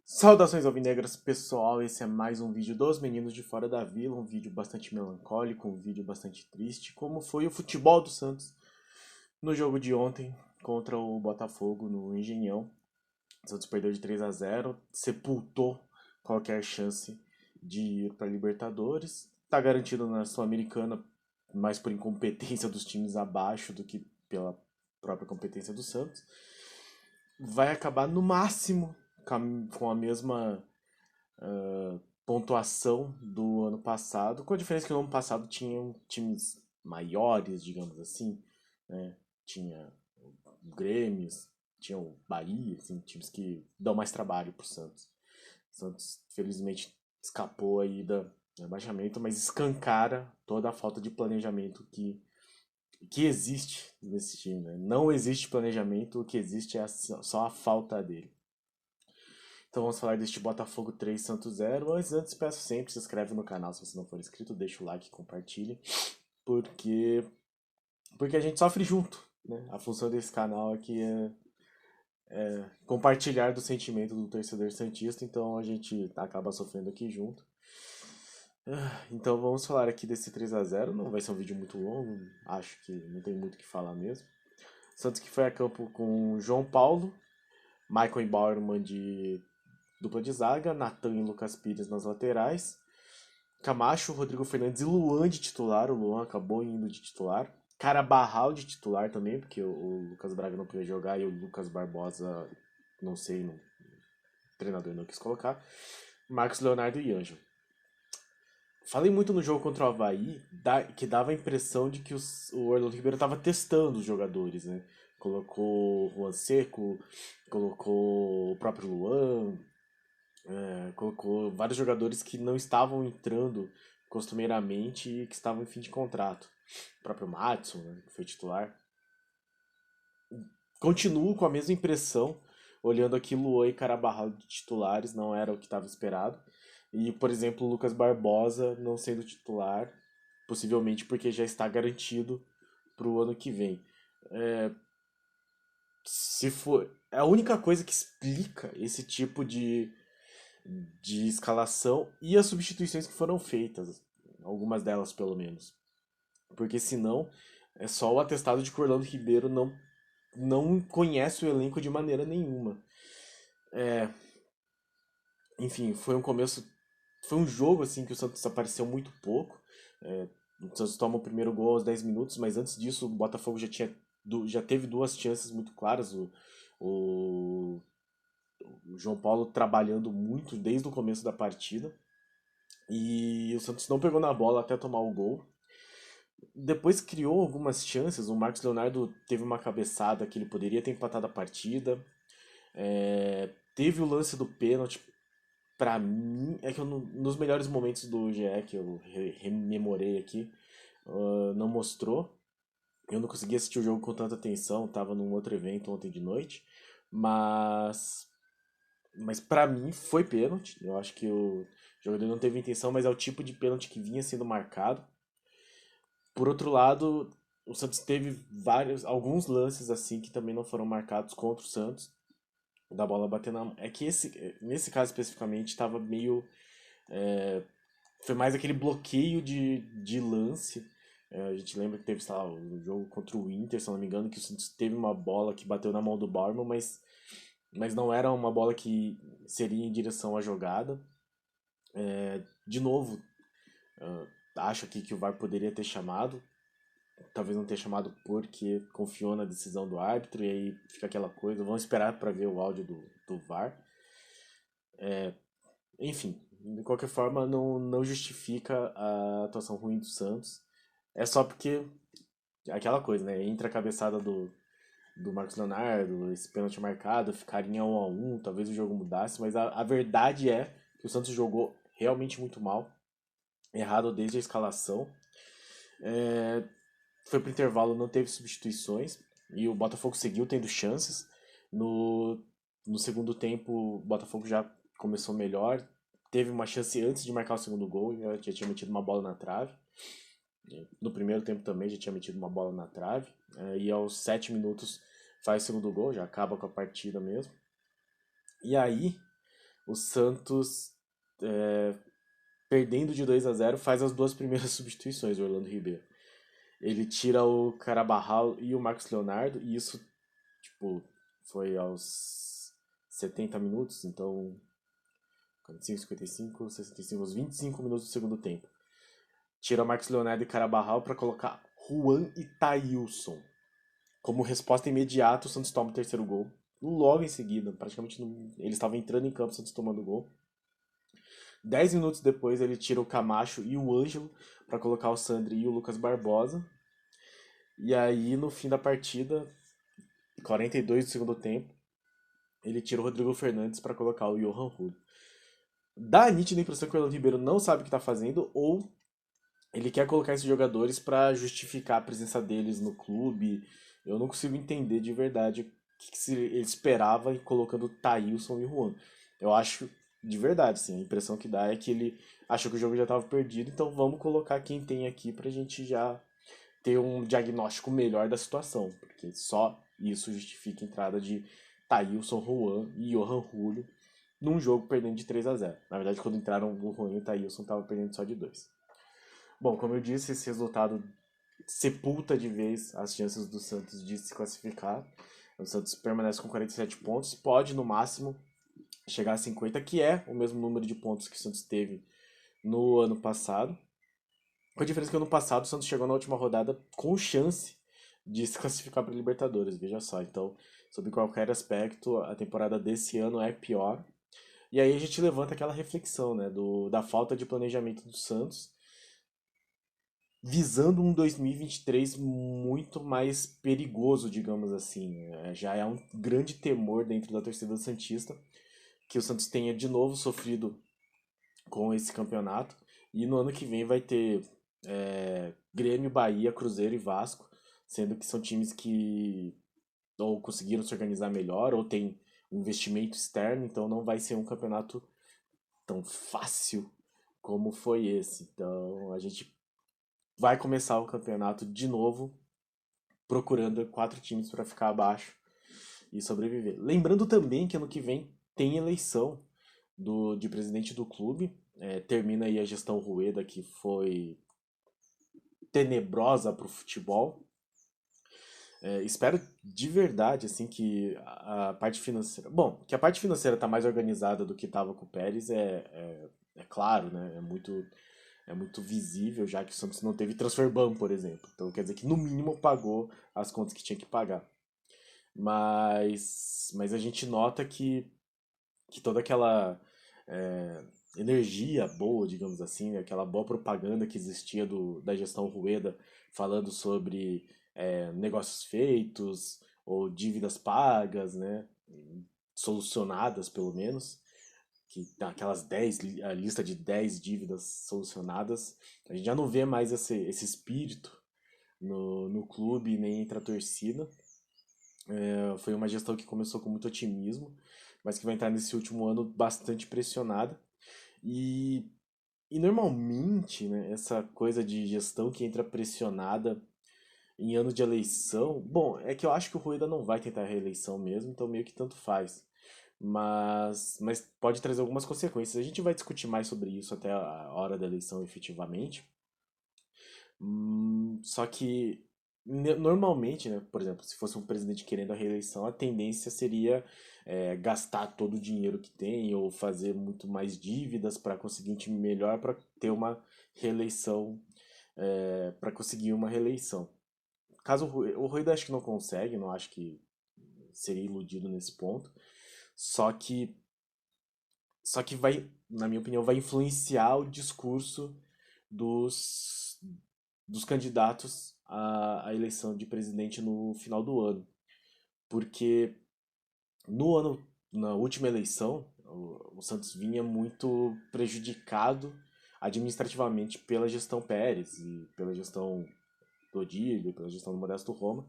Saudações alvinegras, pessoal, esse é mais um vídeo dos meninos de fora da vila, um vídeo bastante melancólico, um vídeo bastante triste, como foi o futebol do Santos no jogo de ontem contra o Botafogo no Engenhão. O Santos perdeu de 3-0, sepultou qualquer chance de ir para a Libertadores, está garantido na Sul-Americana, mais por incompetência dos times abaixo do que pela própria competência do Santos. Vai acabar no máximo com a mesma pontuação do ano passado, com a diferença que no ano passado tinham times maiores, digamos assim, né? Tinha o Grêmio, tinha o Bahia, assim, times que dão mais trabalho pro Santos. O Santos, felizmente, escapou aí do rebaixamento, mas escancara toda a falta de planejamento que existe nesse time, né? Não existe planejamento, o que existe é só a falta dele. Então vamos falar deste Botafogo 3 Santos 0. Mas antes peço sempre, se inscreve no canal se você não for inscrito, deixa o like e compartilhe. Porque, porque a gente sofre junto, né? A função desse canal aqui é compartilhar do sentimento do torcedor santista, então a gente acaba sofrendo aqui junto. Então vamos falar aqui desse 3-0. Não vai ser um vídeo muito longo, acho que não tem muito o que falar mesmo. Santos que foi a campo com João Paulo, Michael Bauerman de dupla de zaga, Natan e Lucas Pires nas laterais, Camacho, Rodrigo Fernandes e Luan de titular. O Luan acabou indo de titular. Carabarral de titular também, porque o Lucas Braga não podia jogar e o Lucas Barbosa, não sei, o treinador não quis colocar. Marcos Leonardo e Ângelo. Falei muito no jogo contra o Avaí, que dava a impressão de que o Orlando Ribeiro estava testando os jogadores, né? Colocou o Juan Seco, colocou o próprio Luan, colocou vários jogadores que não estavam entrando costumeiramente e que estavam em fim de contrato. O próprio Matson, né, que foi titular. Continuo com a mesma impressão, olhando aqui Luan e Carabarral de titulares, não era o que estava esperado. E, por exemplo, o Lucas Barbosa não sendo titular, possivelmente porque já está garantido para o ano que vem. Se for, a única coisa que explica esse tipo de escalação e as substituições que foram feitas, algumas delas pelo menos. Porque senão é só o atestado de que o Orlando Ribeiro não conhece o elenco de maneira nenhuma. Enfim, foi um começo. Foi um jogo assim que o Santos apareceu muito pouco. O Santos toma o primeiro gol aos 10 minutos, mas antes disso o Botafogo já teve duas chances muito claras. O, o João Paulo trabalhando muito desde o começo da partida. E o Santos não pegou na bola até tomar o gol. Depois criou algumas chances. O Marcos Leonardo teve uma cabeçada que ele poderia ter empatado a partida. Teve o lance do pênalti. Pra mim, é que nos melhores momentos do GE que eu rememorei aqui, não mostrou. Eu não consegui assistir o jogo com tanta atenção, tava num outro evento ontem de noite. Mas, mas para mim foi pênalti. Eu acho que o jogador não teve intenção, mas é o tipo de pênalti que vinha sendo marcado. Por outro lado, o Santos teve alguns lances assim que também não foram marcados contra o Santos, da bola bater na. É que nesse caso especificamente estava meio. Foi mais aquele bloqueio de lance. A gente lembra que teve, sei lá, o jogo contra o Inter, se eu não me engano, que o Santos teve uma bola que bateu na mão do Bauerman, mas não era uma bola que seria em direção à jogada. De novo, acho aqui que o VAR poderia ter chamado. Talvez não tenha chamado porque confiou na decisão do árbitro, e aí fica aquela coisa. Vamos esperar para ver o áudio do VAR. Enfim, de qualquer forma, não justifica a atuação ruim do Santos. É só porque aquela coisa, né? Entre a cabeçada do Marcos Leonardo, esse pênalti marcado, ficaria 1-1, talvez o jogo mudasse, mas a verdade é que o Santos jogou realmente muito mal, errado desde a escalação. Foi pro intervalo, não teve substituições e o Botafogo seguiu tendo chances. No, no segundo tempo, o Botafogo já começou melhor. Teve uma chance antes de marcar o segundo gol, já tinha metido uma bola na trave. No primeiro tempo também já tinha metido uma bola na trave. E aos 7 minutos faz o segundo gol, já acaba com a partida mesmo. E aí, o Santos, perdendo de 2-0, faz as duas primeiras substituições, o Orlando Ribeiro. Ele tira o Carabarral e o Marcos Leonardo, e isso, tipo, foi aos 70 minutos, então 45, 55, 65, uns 25 minutos do segundo tempo. Tira o Marcos Leonardo e Carabarral para colocar Juan e Thailson. Como resposta imediata, o Santos toma o terceiro gol. Logo em seguida, praticamente ele estava entrando em campo, o Santos tomando o gol. 10 minutos depois, ele tira o Camacho e o Ângelo para colocar o Sandri e o Lucas Barbosa. E aí, no fim da partida, 42 do segundo tempo, ele tira o Rodrigo Fernandes para colocar o Johan Hull. Dá a nítida impressão que o Orlando Ribeiro não sabe o que está fazendo, ou ele quer colocar esses jogadores para justificar a presença deles no clube. Eu não consigo entender de verdade o que ele esperava em colocando Thailson e Juan. Eu acho, de verdade, sim, a impressão que dá é que ele achou que o jogo já estava perdido, então vamos colocar quem tem aqui pra gente já ter um diagnóstico melhor da situação, porque só isso justifica a entrada de Thailson, Juan e Johan Julio num jogo perdendo de 3-0. Na verdade, quando entraram o Juan e o Thailson, tava perdendo só de 2. Bom, como eu disse, esse resultado sepulta de vez as chances do Santos de se classificar. O Santos permanece com 47 pontos, pode no máximo chegar a 50, que é o mesmo número de pontos que o Santos teve no ano passado. Com a diferença que ano passado o Santos chegou na última rodada com chance de se classificar para a Libertadores, veja só. Então, sob qualquer aspecto, a temporada desse ano é pior. E aí a gente levanta aquela reflexão, né, da falta de planejamento do Santos, visando um 2023 muito mais perigoso, digamos assim. Já é um grande temor dentro da torcida santista que o Santos tenha de novo sofrido com esse campeonato. E no ano que vem vai ter Grêmio, Bahia, Cruzeiro e Vasco, sendo que são times que ou conseguiram se organizar melhor ou tem um investimento externo, então não vai ser um campeonato tão fácil como foi esse. Então a gente vai começar o campeonato de novo procurando 4 times para ficar abaixo e sobreviver. Lembrando também que ano que vem tem eleição de presidente do clube. Termina aí a gestão Rueda, que foi tenebrosa para o futebol. Espero de verdade assim que a parte financeira. Bom, que a parte financeira está mais organizada do que estava com o Pérez é claro, né? É muito visível, já que o Santos não teve transfer ban, por exemplo. Então quer dizer que no mínimo pagou as contas que tinha que pagar. Mas a gente nota que toda aquela é, energia boa, digamos assim, né, aquela boa propaganda que existia da gestão Rueda falando sobre negócios feitos ou dívidas pagas, né, solucionadas pelo menos, que tá aquelas 10, a lista de 10 dívidas solucionadas, a gente já não vê mais esse espírito no clube nem entre a torcida. Foi uma gestão que começou com muito otimismo, mas que vai entrar nesse último ano bastante pressionada. E, e normalmente, né, essa coisa de gestão que entra pressionada em ano de eleição, bom, é que eu acho que o Rueda não vai tentar a reeleição mesmo, então meio que tanto faz. Mas pode trazer algumas consequências. A gente vai discutir mais sobre isso até a hora da eleição, efetivamente. Só que normalmente, né, por exemplo, se fosse um presidente querendo a reeleição, a tendência seria gastar todo o dinheiro que tem ou fazer muito mais dívidas para conseguir um time melhor para ter uma reeleição, para conseguir uma reeleição. Caso o Rueda acho que não consegue, não acho que seria iludido nesse ponto. Só que só que vai, na minha opinião, vai influenciar o discurso dos, dos candidatos à eleição de presidente no final do ano. Porque no ano, na última eleição, o Santos vinha muito prejudicado administrativamente pela gestão Pérez e pela gestão do Odílio, pela gestão do Modesto Roma.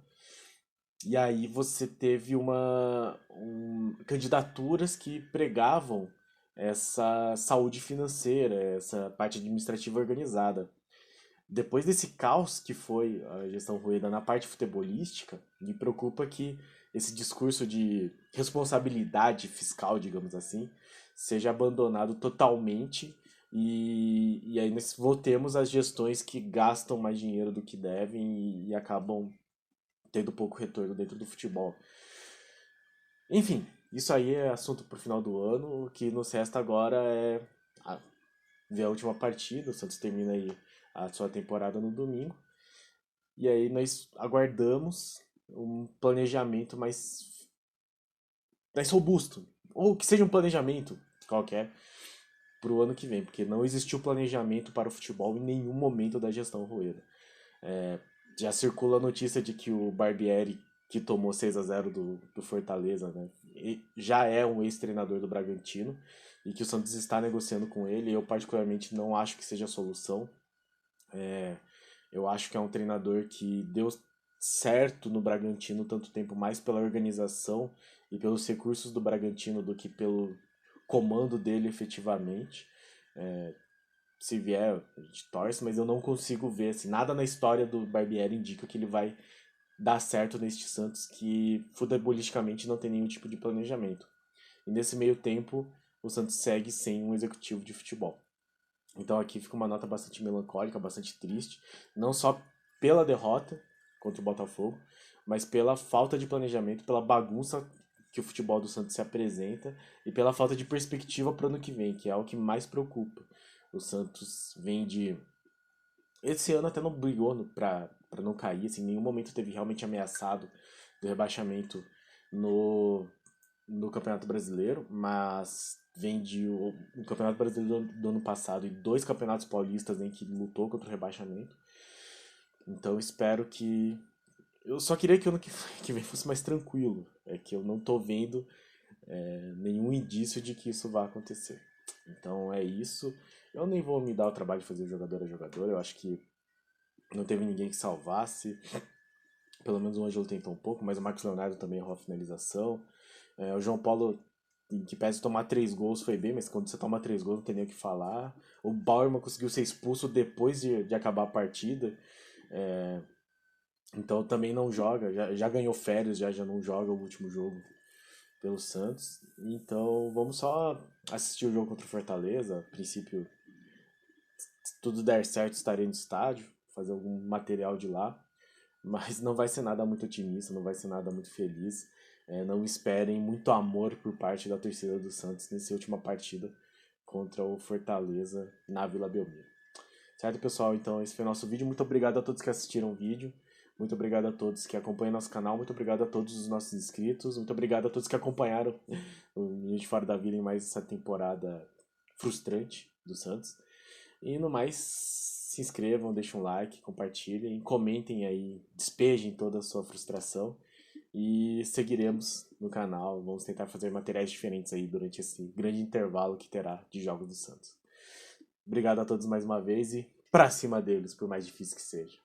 E aí você teve candidaturas que pregavam essa saúde financeira, essa parte administrativa organizada. depois desse caos que foi a gestão Rueda na parte futebolística, me preocupa que esse discurso de responsabilidade fiscal, digamos assim, seja abandonado totalmente e aí nós voltemos às gestões que gastam mais dinheiro do que devem e acabam tendo pouco retorno dentro do futebol. Enfim, isso aí é assunto pro final do ano. O que nos resta agora é ver a última partida. O Santos termina aí a sua temporada no domingo. E aí nós aguardamos um planejamento mais robusto. Ou que seja um planejamento qualquer para o ano que vem, porque não existiu planejamento para o futebol em nenhum momento da gestão Rueda. Já circula a notícia de que o Barbieri, que tomou 6-0 do Fortaleza, né, já é um ex-treinador do Bragantino e que o Santos está negociando com ele. Eu, particularmente, não acho que seja a solução. Eu acho que é um treinador que deu certo no Bragantino tanto tempo mais pela organização e pelos recursos do Bragantino do que pelo comando dele efetivamente. Se vier, a gente torce, mas eu não consigo ver, assim, nada na história do Barbieri indica que ele vai dar certo neste Santos que futebolisticamente não tem nenhum tipo de planejamento. E nesse meio tempo, o Santos segue sem um executivo de futebol. Então aqui fica uma nota bastante melancólica, bastante triste, não só pela derrota contra o Botafogo, mas pela falta de planejamento, pela bagunça que o futebol do Santos se apresenta e pela falta de perspectiva para o ano que vem, que é o que mais preocupa. O Santos vem de. Esse ano até não brigou para não cair, assim, em nenhum momento teve realmente ameaçado do rebaixamento no, no Campeonato Brasileiro, mas vem de um Campeonato Brasileiro do ano passado e dois Campeonatos Paulistas em que lutou contra o rebaixamento. Então espero que. Eu só queria que o ano que vem fosse mais tranquilo. É que eu não tô vendo nenhum indício de que isso vai acontecer. Então é isso. Eu nem vou me dar o trabalho de fazer jogador a jogador. Eu acho que não teve ninguém que salvasse. Pelo menos o Ângelo tentou um pouco, mas o Marcos Leonardo também errou a finalização. O João Paulo, que pese tomar 3 gols, foi bem, mas quando você toma 3 gols não tem nem o que falar. O Bauerman conseguiu ser expulso depois de acabar a partida. Então também não joga. Já ganhou férias, já não joga o último jogo pelo Santos. Então vamos só assistir o jogo contra o Fortaleza. A princípio, se tudo der certo, estarei no estádio, fazer algum material de lá. Mas não vai ser nada muito otimista, não vai ser nada muito feliz. Não esperem muito amor por parte da torcida do Santos nessa última partida contra o Fortaleza na Vila Belmiro. Certo, pessoal? Então esse foi o nosso vídeo. Muito obrigado a todos que assistiram o vídeo. Muito obrigado a todos que acompanham nosso canal. Muito obrigado a todos os nossos inscritos. Muito obrigado a todos que acompanharam o Ninho de Fora da Vila em mais essa temporada frustrante do Santos. E no mais, se inscrevam, deixem um like, compartilhem, comentem aí, despejem toda a sua frustração e seguiremos no canal. Vamos tentar fazer materiais diferentes aí durante esse grande intervalo que terá de Jogos do Santos. Obrigado a todos mais uma vez e pra cima deles, por mais difícil que seja.